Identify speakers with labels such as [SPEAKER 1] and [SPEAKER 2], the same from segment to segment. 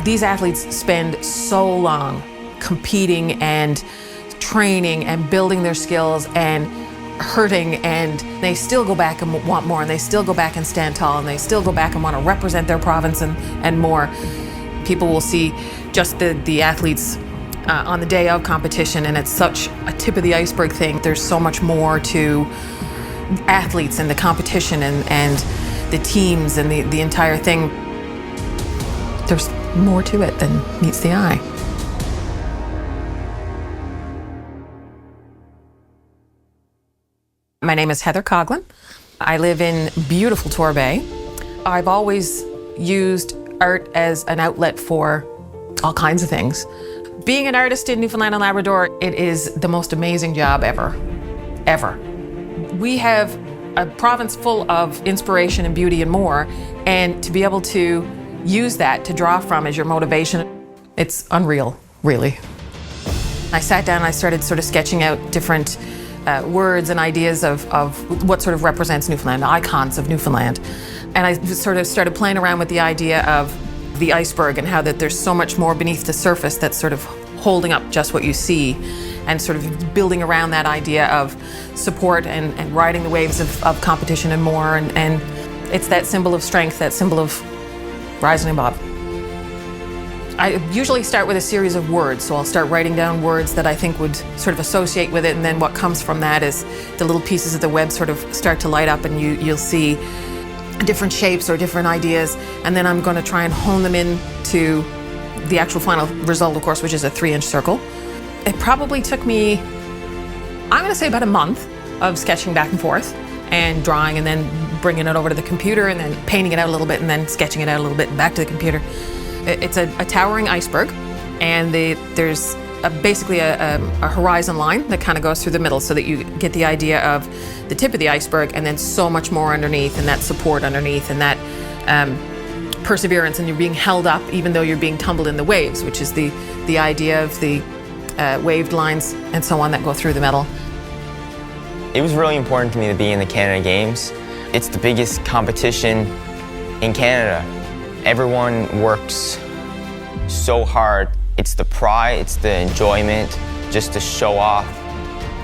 [SPEAKER 1] These athletes spend so long competing and training and building their skills and hurting, and they still go back and want more, and they still go back and stand tall, and they still go back and want to represent their province and more. People will see just the athletes on the day of competition, and it's such a tip of the iceberg thing. There's so much more to athletes and the competition and the teams and the entire thing. There's more to it than meets the eye. My name is Heather Coughlin. I live in beautiful Torbay. I've always used art as an outlet for all kinds of things. Being an artist in Newfoundland and Labrador, it is the most amazing job ever, ever. We have a province full of inspiration and beauty and more, and to be able to use that to draw from as your motivation, it's unreal, really. I sat down and I started sort of sketching out different words and ideas of what sort of represents Newfoundland, icons of Newfoundland. And I sort of started playing around with the idea of the iceberg and how that there's so much more beneath the surface that's sort of holding up just what you see, and sort of building around that idea of support and riding the waves of competition and more. And it's that symbol of strength, that symbol of rising above. I usually start with a series of words, so I'll start writing down words that I think would sort of associate with it, and then what comes from that is the little pieces of the web sort of start to light up, and you'll see different shapes or different ideas, and then I'm going to try and hone them in to the actual final result, of course, which is a 3-inch circle. It probably took me, I'm going to say, about a month of sketching back and forth and drawing, and then bringing it over to the computer, and then painting it out a little bit, and then sketching it out a little bit and back to the computer. It's a towering iceberg, and there's basically a horizon line that kind of goes through the middle, so that you get the idea of the tip of the iceberg, and then so much more underneath, and that support underneath, and that perseverance, and you're being held up even though you're being tumbled in the waves, which is the idea of the waved lines and so on that go through the middle.
[SPEAKER 2] It was really important to me to be in the Canada Games. It's the biggest competition in Canada. Everyone works so hard. It's the pride, it's the enjoyment, just to show off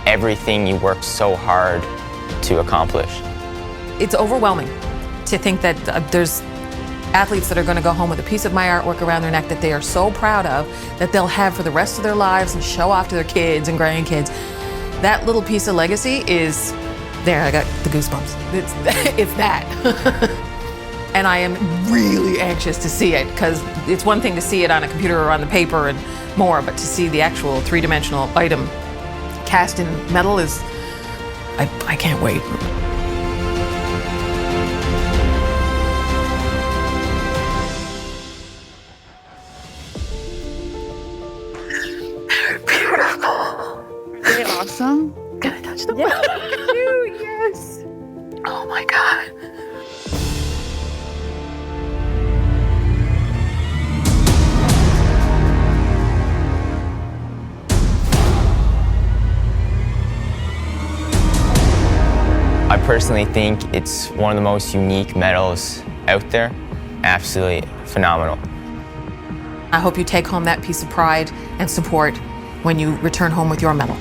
[SPEAKER 2] everything you worked so hard to accomplish.
[SPEAKER 1] It's overwhelming to think that there's athletes that are going to go home with a piece of my artwork around their neck that they are so proud of, that they'll have for the rest of their lives and show off to their kids and grandkids. That little piece of legacy is there. I got the goosebumps. It's that. And I am really anxious to see it, because it's one thing to see it on a computer or on the paper and more, but to see the actual three-dimensional item cast in metal is, I can't wait.
[SPEAKER 3] Beautiful. Very awesome.
[SPEAKER 1] Can I touch them?
[SPEAKER 3] Yeah, you, yes.
[SPEAKER 1] Oh my God.
[SPEAKER 2] I personally think it's one of the most unique medals out there. Absolutely phenomenal.
[SPEAKER 1] I hope you take home that piece of pride and support when you return home with your medal.